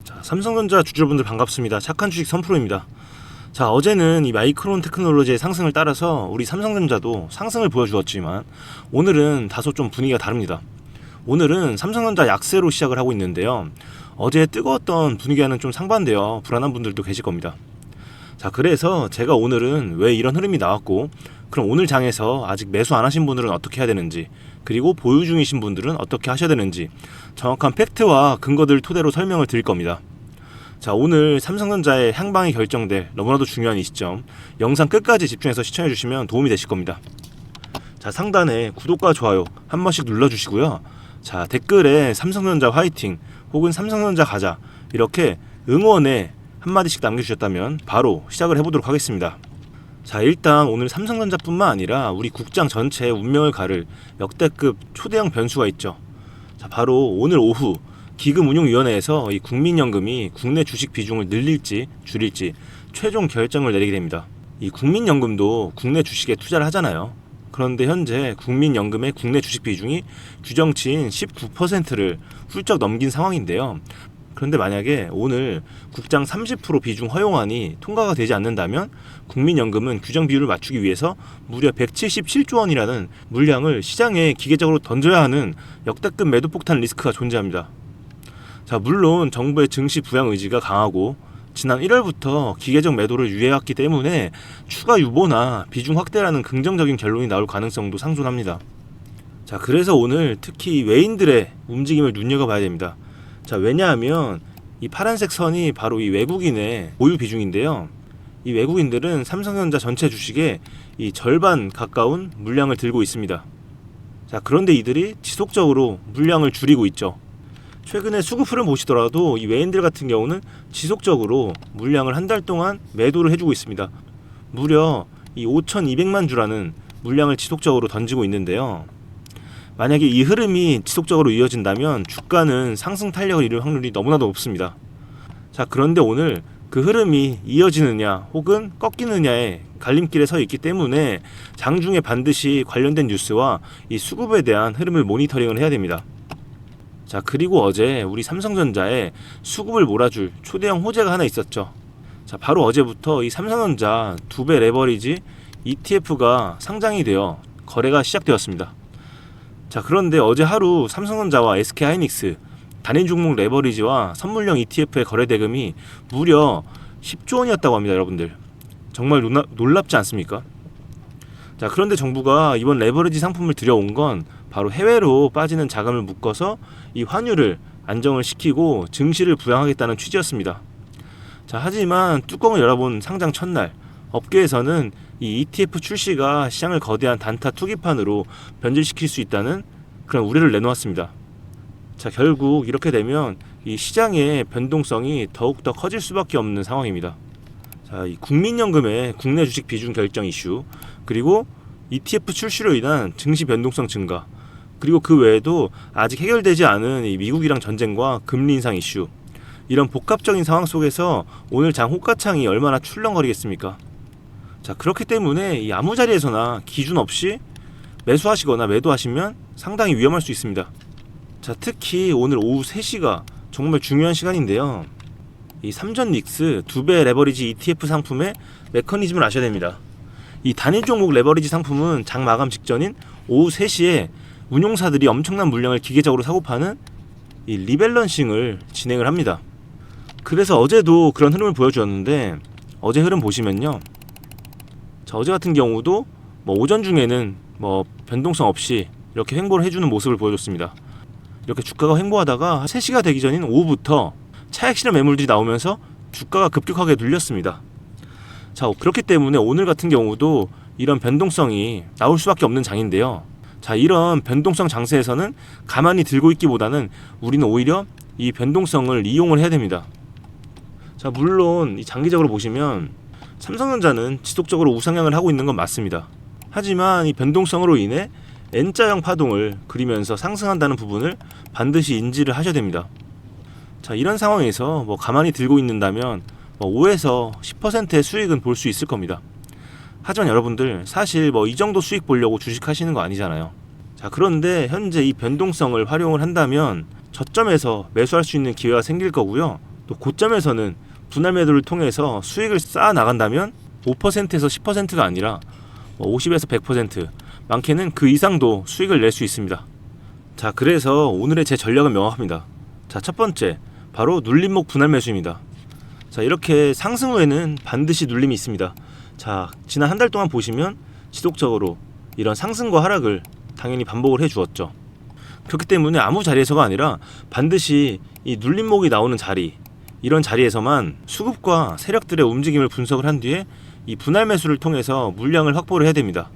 자, 삼성전자 주주분들 반갑습니다. 착한 주식 선프로입니다. 자, 어제는 이 마이크론 테크놀로지의 상승을 따라서 우리 삼성전자도 상승을 보여주었지만 오늘은 다소 좀 분위기가 다릅니다. 오늘은 삼성전자 약세로 시작을 하고 있는데요. 어제 뜨거웠던 분위기와는 좀 상반되어 불안한 분들도 계실 겁니다. 자, 그래서 제가 오늘은 왜 이런 흐름이 나왔고, 그럼 오늘 장에서 아직 매수 안 하신 분들은 어떻게 해야 되는지, 그리고 보유 중이신 분들은 어떻게 하셔야 되는지 정확한 팩트와 근거들을 토대로 설명을 드릴 겁니다. 자, 오늘 삼성전자의 향방이 결정될 너무나도 중요한 이 시점, 영상 끝까지 집중해서 시청해 주시면 도움이 되실 겁니다. 자, 상단에 구독과 좋아요 한 번씩 눌러주시고요. 자, 댓글에 삼성전자 화이팅 혹은 삼성전자 가자 이렇게 응원의 한마디씩 남겨주셨다면 바로 시작을 해보도록 하겠습니다. 자, 일단 오늘 삼성전자뿐만 아니라 우리 국장 전체의 운명을 가를 역대급 초대형 변수가 있죠. 자, 바로 오늘 오후 기금운용위원회에서 이 국민연금이 국내 주식 비중을 늘릴지 줄일지 최종 결정을 내리게 됩니다. 이 국민연금도 국내 주식에 투자를 하잖아요. 그런데 현재 국민연금의 국내 주식 비중이 규정치인 19%를 훌쩍 넘긴 상황인데요. 그런데 만약에 오늘 국장 30% 비중 허용안이 통과가 되지 않는다면 국민연금은 규정 비율을 맞추기 위해서 무려 177조 원이라는 물량을 시장에 기계적으로 던져야 하는 역대급 매도 폭탄 리스크가 존재합니다. 자, 물론 정부의 증시 부양 의지가 강하고 지난 1월부터 기계적 매도를 유예했기 때문에 추가 유보나 비중 확대라는 긍정적인 결론이 나올 가능성도 상존합니다. 자, 그래서 오늘 특히 외인들의 움직임을 눈여겨봐야 됩니다. 자, 왜냐하면 이 파란색 선이 바로 이 외국인의 보유 비중인데요. 이 외국인들은 삼성전자 전체 주식의 이 절반 가까운 물량을 들고 있습니다. 자, 그런데 이들이 지속적으로 물량을 줄이고 있죠. 최근에 수급 흐름 보시더라도 이 외인들 같은 경우는 지속적으로 물량을 한 달 동안 매도를 해주고 있습니다. 무려 이 5,200만 주라는 물량을 지속적으로 던지고 있는데요. 만약에 이 흐름이 지속적으로 이어진다면 주가는 상승 탄력을 이룰 확률이 너무나도 높습니다. 자, 그런데 오늘 그 흐름이 이어지느냐 혹은 꺾이느냐의 갈림길에 서 있기 때문에 장중에 반드시 관련된 뉴스와 이 수급에 대한 흐름을 모니터링을 해야 됩니다. 자, 그리고 어제 우리 삼성전자에 수급을 몰아줄 초대형 호재가 하나 있었죠. 자, 바로 어제부터 이 삼성전자 2배 레버리지 ETF가 상장이 되어 거래가 시작되었습니다. 자, 그런데 어제 하루 삼성전자와 SK하이닉스 단일 종목 레버리지와 선물형 ETF의 거래 대금이 무려 10조 원이었다고 합니다, 여러분들. 정말 놀랍지 않습니까? 자, 그런데 정부가 이번 레버리지 상품을 들여온 건 바로 해외로 빠지는 자금을 묶어서 이 환율을 안정을 시키고 증시를 부양하겠다는 취지였습니다. 자, 하지만 뚜껑을 열어본 상장 첫날 업계에서는 이 ETF 출시가 시장을 거대한 단타 투기판으로 변질시킬 수 있다는 그런 우려를 내놓았습니다. 자, 결국 이렇게 되면 이 시장의 변동성이 더욱더 커질 수밖에 없는 상황입니다. 자, 이 국민연금의 국내 주식 비중 결정 이슈, 그리고 ETF 출시로 인한 증시 변동성 증가, 그리고 그 외에도 아직 해결되지 않은 이 미국이랑 전쟁과 금리 인상 이슈, 이런 복합적인 상황 속에서 오늘 장 호가창이 얼마나 출렁거리겠습니까? 자, 그렇기 때문에 이 아무 자리에서나 기준 없이 매수하시거나 매도하시면 상당히 위험할 수 있습니다. 자, 특히 오늘 오후 3시가 정말 중요한 시간인데요. 이 삼전 닉스 2배 레버리지 ETF 상품의 메커니즘을 아셔야 됩니다. 이 단일 종목 레버리지 상품은 장 마감 직전인 오후 3시에 운용사들이 엄청난 물량을 기계적으로 사고 파는 이 리밸런싱을 진행을 합니다. 그래서 어제도 그런 흐름을 보여주었는데, 어제 흐름 보시면요, 자, 어제 같은 경우도 오전 중에는 변동성 없이 이렇게 횡보를 해주는 모습을 보여줬습니다. 이렇게 주가가 횡보하다가 3시가 되기 전인 오후부터 차익 실현 매물들이 나오면서 주가가 급격하게 눌렸습니다. 자, 그렇기 때문에 오늘 같은 경우도 이런 변동성이 나올 수밖에 없는 장인데요. 자, 이런 변동성 장세에서는 가만히 들고 있기보다는 우리는 오히려 이 변동성을 이용을 해야 됩니다. 자, 물론 이 장기적으로 보시면 삼성전자는 지속적으로 우상향을 하고 있는 건 맞습니다. 하지만 이 변동성으로 인해 N자형 파동을 그리면서 상승한다는 부분을 반드시 인지를 하셔야 됩니다. 자, 이런 상황에서 가만히 들고 있는다면 5에서 10%의 수익은 볼 수 있을 겁니다. 하지만 여러분들 사실 이 정도 수익 보려고 주식하시는 거 아니잖아요. 자, 그런데 현재 이 변동성을 활용을 한다면 저점에서 매수할 수 있는 기회가 생길 거고요. 또 고점에서는 분할 매도를 통해서 수익을 쌓아 나간다면 5%에서 10%가 아니라 50에서 100%, 많게는 그 이상도 수익을 낼 수 있습니다. 자, 그래서 오늘의 제 전략은 명확합니다. 자, 첫 번째, 바로 눌림목 분할 매수입니다. 자, 이렇게 상승 후에는 반드시 눌림이 있습니다. 자, 지난 한 달 동안 보시면 지속적으로 이런 상승과 하락을 당연히 반복을 해 주었죠. 그렇기 때문에 아무 자리에서가 아니라 반드시 이 눌림목이 나오는 자리, 이런 자리에서만 수급과 세력들의 움직임을 분석을 한 뒤에 이 분할 매수를 통해서 물량을 확보를 해야 됩니다.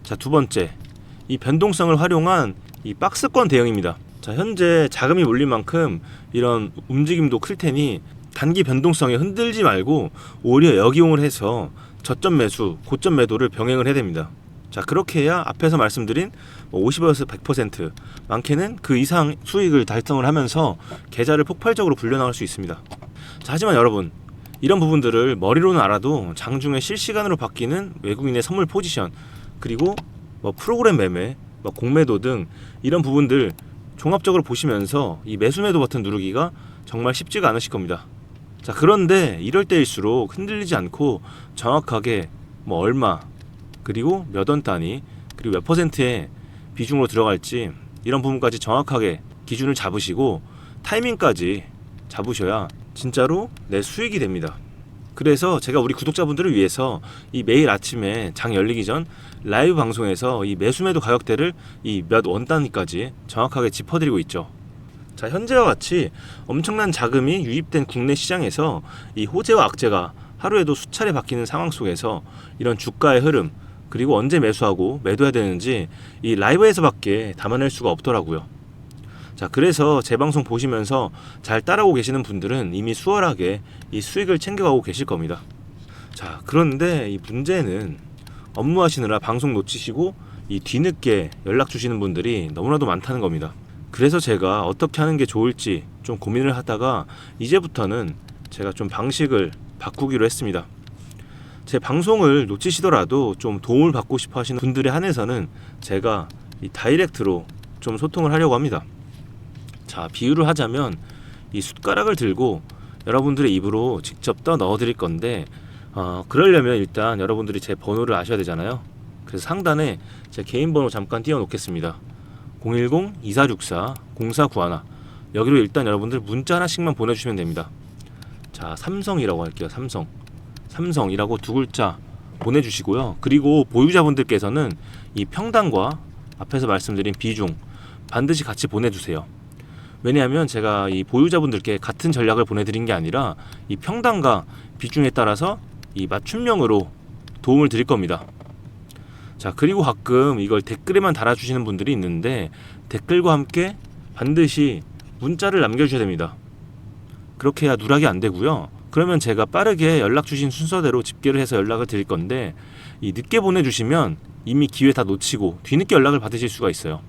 자, 두 번째, 이 변동성을 활용한 이 박스권 대응입니다. 자, 현재 자금이 몰린 만큼 이런 움직임도 클 테니 단기 변동성에 흔들지 말고 오히려 역이용을 해서 저점 매수, 고점 매도를 병행을 해야 됩니다. 자, 그렇게 해야 앞에서 말씀드린 50에서 100%, 많게는 그 이상 수익을 달성을 하면서 계좌를 폭발적으로 불려나갈 수 있습니다. 자, 하지만 여러분, 이런 부분들을 머리로는 알아도 장중에 실시간으로 바뀌는 외국인의 선물 포지션, 그리고 프로그램 매매, 공매도 등 이런 부분들 종합적으로 보시면서 이 매수 매도 버튼 누르기가 정말 쉽지가 않으실 겁니다. 자, 그런데 이럴 때일수록 흔들리지 않고 정확하게 얼마, 그리고 몇 원 단위, 그리고 몇 퍼센트의 비중으로 들어갈지 이런 부분까지 정확하게 기준을 잡으시고 타이밍까지 잡으셔야 진짜로 내 수익이 됩니다. 그래서 제가 우리 구독자분들을 위해서 이 매일 아침에 장 열리기 전 라이브 방송에서 이 매수매도 가격대를 이 몇 원 단위까지 정확하게 짚어드리고 있죠. 자, 현재와 같이 엄청난 자금이 유입된 국내 시장에서 이 호재와 악재가 하루에도 수차례 바뀌는 상황 속에서 이런 주가의 흐름, 그리고 언제 매수하고 매도해야 되는지 이 라이브에서밖에 담아낼 수가 없더라고요. 자, 그래서 제 방송 보시면서 잘 따라오고 계시는 분들은 이미 수월하게 이 수익을 챙겨가고 계실 겁니다. 자, 그런데 이 문제는 업무하시느라 방송 놓치시고 이 뒤늦게 연락 주시는 분들이 너무나도 많다는 겁니다. 그래서 제가 어떻게 하는 게 좋을지 좀 고민을 하다가 이제부터는 제가 좀 방식을 바꾸기로 했습니다. 제 방송을 놓치시더라도 좀 도움을 받고 싶어 하시는 분들에 한해서는 제가 이 다이렉트로 좀 소통을 하려고 합니다. 자, 비유를 하자면 이 숟가락을 들고 여러분들의 입으로 직접 떠 넣어 드릴 건데 그러려면 일단 여러분들이 제 번호를 아셔야 되잖아요. 그래서 상단에 제 개인 번호 잠깐 띄워 놓겠습니다. 010-2464-0491, 여기로 일단 여러분들 문자 하나씩만 보내주시면 됩니다. 자, 삼성이라고 할게요. 삼성이라고 두 글자 보내주시고요. 그리고 보유자분들께서는 이 평단과 앞에서 말씀드린 비중 반드시 같이 보내주세요. 왜냐하면 제가 이 보유자분들께 같은 전략을 보내드린 게 아니라 이 평단과 비중에 따라서 이 맞춤형으로 도움을 드릴 겁니다. 자, 그리고 가끔 이걸 댓글에만 달아주시는 분들이 있는데 댓글과 함께 반드시 문자를 남겨주셔야 됩니다. 그렇게 해야 누락이 안 되고요. 그러면 제가 빠르게 연락 주신 순서대로 집계를 해서 연락을 드릴 건데 이 늦게 보내주시면 이미 기회 다 놓치고 뒤늦게 연락을 받으실 수가 있어요.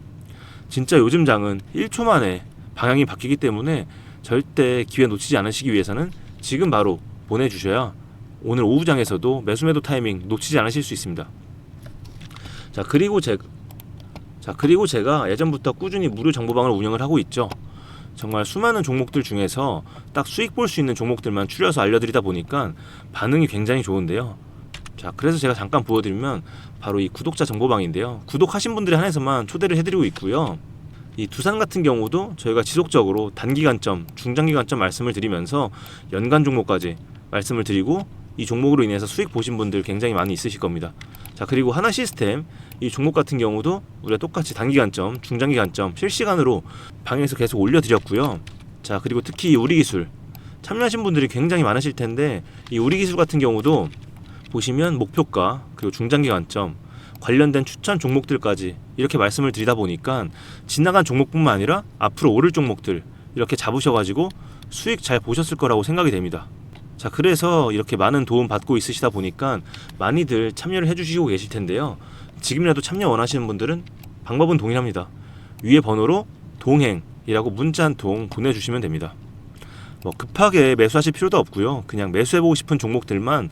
진짜 요즘 장은 1초 만에 방향이 바뀌기 때문에 절대 기회 놓치지 않으시기 위해서는 지금 바로 보내주셔야 오늘 오후장에서도 매수매도 타이밍 놓치지 않으실 수 있습니다. 자, 그리고 제가 예전부터 꾸준히 무료 정보방을 운영을 하고 있죠. 정말 수많은 종목들 중에서 딱 수익 볼 수 있는 종목들만 추려서 알려드리다 보니까 반응이 굉장히 좋은데요. 자, 그래서 제가 잠깐 보여드리면 바로 이 구독자 정보방인데요. 구독하신 분들에 한해서만 초대를 해드리고 있고요. 이 두산 같은 경우도 저희가 지속적으로 단기간점, 중장기간점 말씀을 드리면서 연간 종목까지 말씀을 드리고 이 종목으로 인해서 수익 보신 분들 굉장히 많이 있으실 겁니다. 자, 그리고 하나 시스템 이 종목 같은 경우도 우리가 똑같이 단기간점, 중장기간점 실시간으로 방에서 계속 올려드렸고요. 자, 그리고 특히 우리 기술 참여하신 분들이 굉장히 많으실 텐데 이 우리 기술 같은 경우도 보시면 목표가 그리고 중장기간점 관련된 추천 종목들까지 이렇게 말씀을 드리다 보니까 지나간 종목뿐만 아니라 앞으로 오를 종목들 이렇게 잡으셔가지고 수익 잘 보셨을 거라고 생각이 됩니다. 자, 그래서 이렇게 많은 도움 받고 있으시다 보니까 많이들 참여를 해주시고 계실 텐데요. 지금이라도 참여 원하시는 분들은 방법은 동일합니다. 위에 번호로 동행이라고 문자 한 통 보내주시면 됩니다. 급하게 매수하실 필요도 없고요. 그냥 매수해보고 싶은 종목들만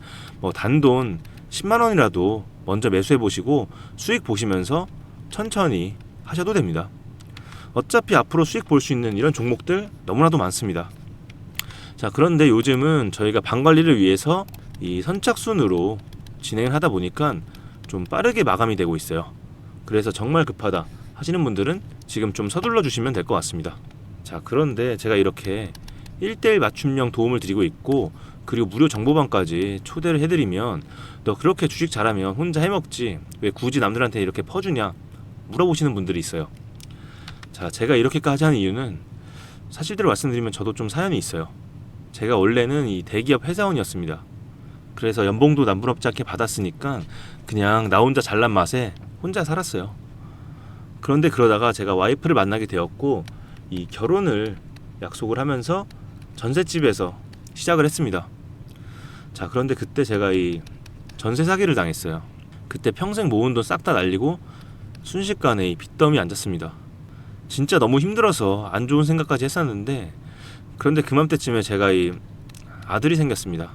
단돈 10만원이라도 먼저 매수해보시고 수익 보시면서 천천히 하셔도 됩니다. 어차피 앞으로 수익 볼 수 있는 이런 종목들 너무나도 많습니다. 자, 그런데 요즘은 저희가 방 관리를 위해서 이 선착순으로 진행을 하다 보니까 좀 빠르게 마감이 되고 있어요. 그래서 정말 급하다 하시는 분들은 지금 좀 서둘러 주시면 될 것 같습니다. 자, 그런데 제가 이렇게 1:1 맞춤형 도움을 드리고 있고, 그리고 무료 정보방까지 초대를 해드리면 너 그렇게 주식 잘하면 혼자 해먹지 왜 굳이 남들한테 이렇게 퍼주냐 물어보시는 분들이 있어요. 자, 제가 이렇게까지 하는 이유는 사실대로 말씀드리면 저도 좀 사연이 있어요. 제가 원래는 이 대기업 회사원이었습니다. 그래서 연봉도 남부럽지 않게 받았으니까 그냥 나 혼자 잘난 맛에 혼자 살았어요. 그런데 그러다가 제가 와이프를 만나게 되었고, 이 결혼을 약속을 하면서 전셋집에서 시작을 했습니다. 자, 그런데 그때 제가 이 전세 사기를 당했어요. 그때 평생 모은 돈 싹 다 날리고 순식간에 이 빚더미 앉았습니다. 진짜 너무 힘들어서 안 좋은 생각까지 했었는데, 그런데 그맘때쯤에 제가 이 아들이 생겼습니다.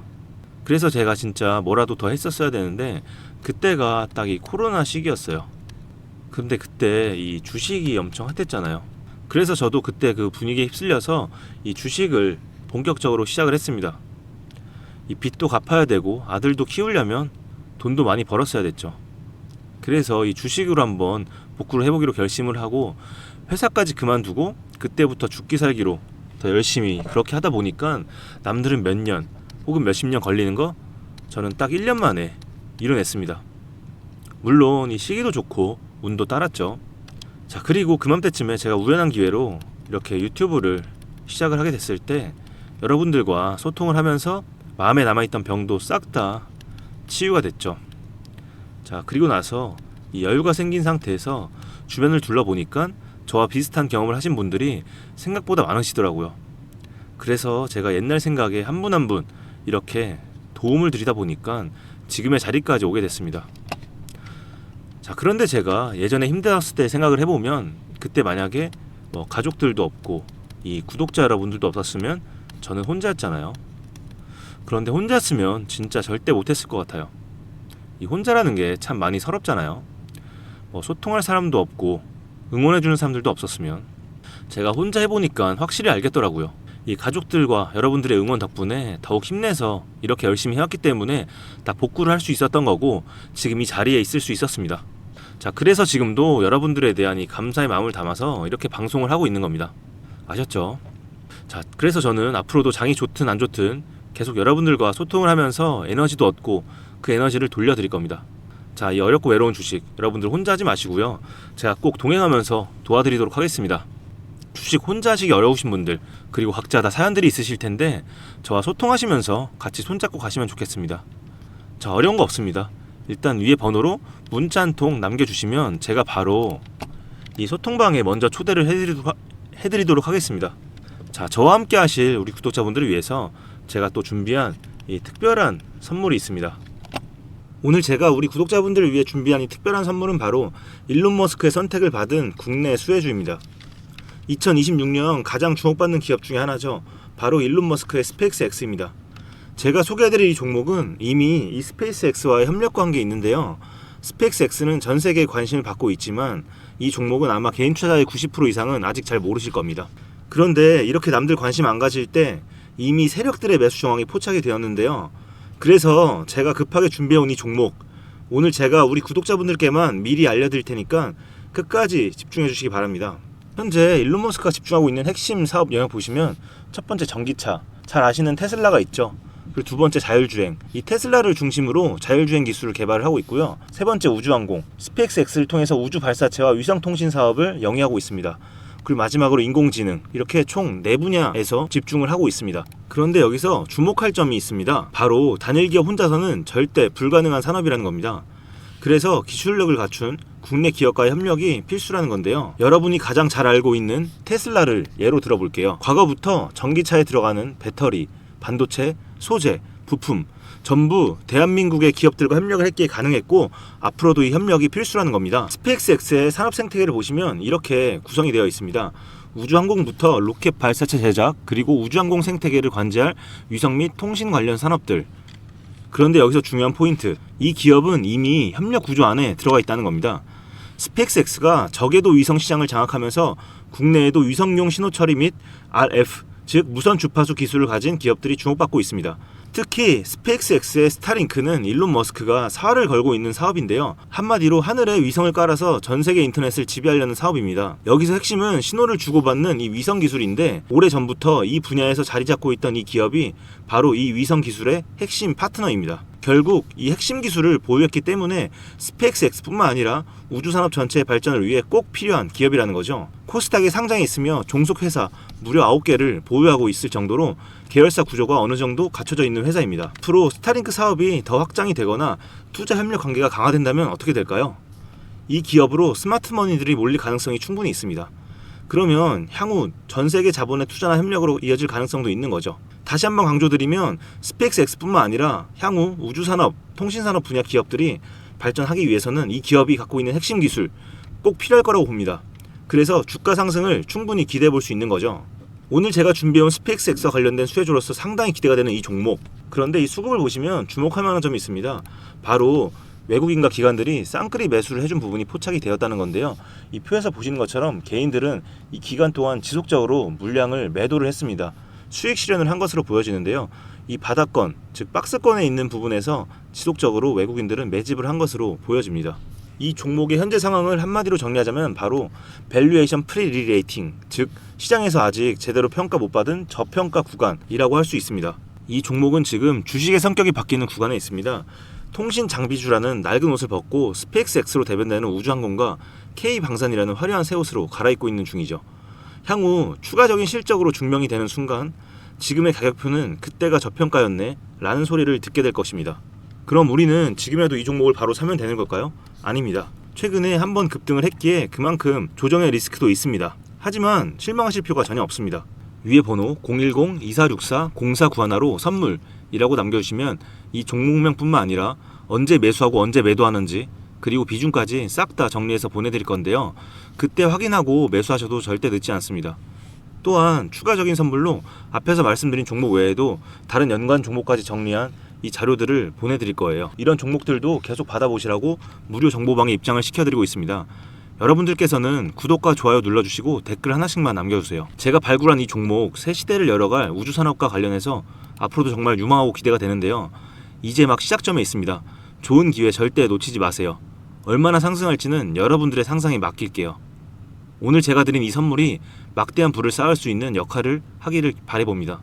그래서 제가 진짜 뭐라도 더 했었어야 되는데, 그때가 딱 이 코로나 시기였어요. 근데 그때 이 주식이 엄청 핫했잖아요. 그래서 저도 그때 그 분위기에 휩쓸려서 이 주식을 본격적으로 시작을 했습니다. 이 빚도 갚아야 되고 아들도 키우려면 돈도 많이 벌었어야 됐죠. 그래서 이 주식으로 한번 복구를 해보기로 결심을 하고 회사까지 그만두고 그때부터 죽기 살기로 더 열심히 그렇게 하다 보니까 남들은 몇 년 혹은 몇십 년 걸리는 거 저는 딱 1년 만에 이뤄냈습니다. 물론 이 시기도 좋고 운도 따랐죠. 자, 그리고 그맘때쯤에 제가 우연한 기회로 이렇게 유튜브를 시작을 하게 됐을 때 여러분들과 소통을 하면서 마음에 남아있던 병도 싹 다 치유가 됐죠. 자, 그리고 나서 이 여유가 생긴 상태에서 주변을 둘러보니까 저와 비슷한 경험을 하신 분들이 생각보다 많으시더라고요. 그래서 제가 옛날 생각에 한 분 한 분 이렇게 도움을 드리다 보니까 지금의 자리까지 오게 됐습니다. 자, 그런데 제가 예전에 힘들었을 때 생각을 해보면 그때 만약에 뭐 가족들도 없고 이 구독자 여러분들도 없었으면 저는 혼자였잖아요. 그런데 혼자였으면 진짜 절대 못했을 것 같아요. 이 혼자라는 게 참 많이 서럽잖아요. 뭐 소통할 사람도 없고 응원해주는 사람들도 없었으면. 제가 혼자 해보니까 확실히 알겠더라고요. 이 가족들과 여러분들의 응원 덕분에 더욱 힘내서 이렇게 열심히 해왔기 때문에 다 복구를 할 수 있었던 거고 지금 이 자리에 있을 수 있었습니다. 자, 그래서 지금도 여러분들에 대한 이 감사의 마음을 담아서 이렇게 방송을 하고 있는 겁니다. 아셨죠? 자, 그래서 저는 앞으로도 장이 좋든 안 좋든 계속 여러분들과 소통을 하면서 에너지도 얻고 그 에너지를 돌려드릴 겁니다. 자, 이 어렵고 외로운 주식 여러분들 혼자 하지 마시고요. 제가 꼭 동행하면서 도와드리도록 하겠습니다. 주식 혼자 하시기 어려우신 분들, 그리고 각자 다 사연들이 있으실 텐데 저와 소통하시면서 같이 손잡고 가시면 좋겠습니다. 자, 어려운 거 없습니다. 일단 위에 번호로 문자 한 통 남겨주시면 제가 바로 이 소통방에 먼저 초대를 해드리도록 하겠습니다. 자, 저와 함께 하실 우리 구독자분들을 위해서 제가 또 준비한 이 특별한 선물이 있습니다. 오늘 제가 우리 구독자분들을 위해 준비한 이 특별한 선물은 바로 일론 머스크의 선택을 받은 국내 수혜주입니다. 2026년 가장 주목받는 기업 중에 하나죠. 바로 일론 머스크의 스페이스X입니다. 제가 소개해드릴 이 종목은 이미 이 스페이스X와의 협력 관계에 있는데요. 스페이스X는 전 세계에 관심을 받고 있지만 이 종목은 아마 개인 투자자의 90% 이상은 아직 잘 모르실 겁니다. 그런데 이렇게 남들 관심 안 가질 때 이미 세력들의 매수 정황이 포착이 되었는데요. 그래서 제가 급하게 준비해온 이 종목, 오늘 제가 우리 구독자분들께만 미리 알려드릴 테니까 끝까지 집중해 주시기 바랍니다. 현재 일론 머스크가 집중하고 있는 핵심 사업 영역 보시면 첫 번째 전기차, 잘 아시는 테슬라가 있죠. 그리고 두 번째 자율주행, 이 테슬라를 중심으로 자율주행 기술을 개발을 하고 있고요. 세 번째 우주항공, 스페이스X를 통해서 우주 발사체와 위성통신 사업을 영위하고 있습니다. 그리고 마지막으로 인공지능, 이렇게 총 4분야에서 집중을 하고 있습니다. 그런데 여기서 주목할 점이 있습니다. 바로 단일 기업 혼자서는 절대 불가능한 산업이라는 겁니다. 그래서 기술력을 갖춘 국내 기업과의 협력이 필수라는 건데요. 여러분이 가장 잘 알고 있는 테슬라를 예로 들어볼게요. 과거부터 전기차에 들어가는 배터리, 반도체, 소재, 부품 전부 대한민국의 기업들과 협력을 했기에 가능했고 앞으로도 이 협력이 필수라는 겁니다. 스페이스X의 산업 생태계를 보시면 이렇게 구성이 되어 있습니다. 우주항공부터 로켓 발사체 제작, 그리고 우주항공 생태계를 관제할 위성 및 통신 관련 산업들. 그런데 여기서 중요한 포인트, 이 기업은 이미 협력 구조 안에 들어가 있다는 겁니다. 스페이스X가 저궤도 위성 시장을 장악하면서 국내에도 위성용 신호 처리 및 RF, 즉 무선 주파수 기술을 가진 기업들이 주목받고 있습니다. 특히 스페이스X의 스타링크는 일론 머스크가 사활을 걸고 있는 사업인데요. 한마디로 하늘에 위성을 깔아서 전 세계 인터넷을 지배하려는 사업입니다. 여기서 핵심은 신호를 주고받는 이 위성 기술인데, 오래전부터 이 분야에서 자리 잡고 있던 이 기업이 바로 이 위성 기술의 핵심 파트너입니다. 결국 이 핵심 기술을 보유했기 때문에 스페이스X뿐만 아니라 우주산업 전체의 발전을 위해 꼭 필요한 기업이라는 거죠. 코스닥에 상장해 있으며 종속회사 무려 9개를 보유하고 있을 정도로 계열사 구조가 어느 정도 갖춰져 있는 회사입니다. 앞으로 스타링크 사업이 더 확장이 되거나 투자 협력 관계가 강화된다면 어떻게 될까요? 이 기업으로 스마트머니들이 몰릴 가능성이 충분히 있습니다. 그러면 향후 전 세계 자본의 투자나 협력으로 이어질 가능성도 있는 거죠. 다시 한번 강조드리면 스페이스X뿐만 아니라 향후 우주산업, 통신산업 분야 기업들이 발전하기 위해서는 이 기업이 갖고 있는 핵심 기술 꼭 필요할 거라고 봅니다. 그래서 주가 상승을 충분히 기대해 볼 수 있는 거죠. 오늘 제가 준비해온 스페이스X와 관련된 수혜주로서 상당히 기대가 되는 이 종목. 그런데 이 수급을 보시면 주목할 만한 점이 있습니다. 바로 외국인과 기관들이 쌍끌이 매수를 해준 부분이 포착이 되었다는 건데요. 이 표에서 보시는 것처럼 개인들은 이 기간 동안 지속적으로 물량을 매도를 했습니다. 수익 실현을 한 것으로 보여지는데요. 이 바닥권, 즉 박스권에 있는 부분에서 지속적으로 외국인들은 매집을 한 것으로 보여집니다. 이 종목의 현재 상황을 한마디로 정리하자면 바로 밸류에이션 프리리레이팅, 즉 시장에서 아직 제대로 평가 못 받은 저평가 구간이라고 할 수 있습니다. 이 종목은 지금 주식의 성격이 바뀌는 구간에 있습니다. 통신 장비주라는 낡은 옷을 벗고 스페이스X로 대변되는 우주항공과 K방산이라는 화려한 새 옷으로 갈아입고 있는 중이죠. 향후 추가적인 실적으로 증명이 되는 순간 지금의 가격표는 그때가 저평가였네 라는 소리를 듣게 될 것입니다. 그럼 우리는 지금이라도 이 종목을 바로 사면 되는 걸까요? 아닙니다. 최근에 한번 급등을 했기에 그만큼 조정의 리스크도 있습니다. 하지만 실망하실 필요가 전혀 없습니다. 위에 번호 010-2464-0491로 선물이라고 남겨주시면 이 종목명뿐만 아니라 언제 매수하고 언제 매도하는지 그리고 비중까지 싹 다 정리해서 보내드릴 건데요. 그때 확인하고 매수하셔도 절대 늦지 않습니다. 또한 추가적인 선물로 앞에서 말씀드린 종목 외에도 다른 연관 종목까지 정리한 이 자료들을 보내드릴 거예요. 이런 종목들도 계속 받아보시라고 무료 정보방에 입장을 시켜드리고 있습니다. 여러분들께서는 구독과 좋아요 눌러주시고 댓글 하나씩만 남겨주세요. 제가 발굴한 이 종목 새 시대를 열어갈 우주산업과 관련해서 앞으로도 정말 유망하고 기대가 되는데요. 이제 막 시작점에 있습니다. 좋은 기회 절대 놓치지 마세요. 얼마나 상승할지는 여러분들의 상상에 맡길게요. 오늘 제가 드린 이 선물이 막대한 부를 쌓을 수 있는 역할을 하기를 바라봅니다.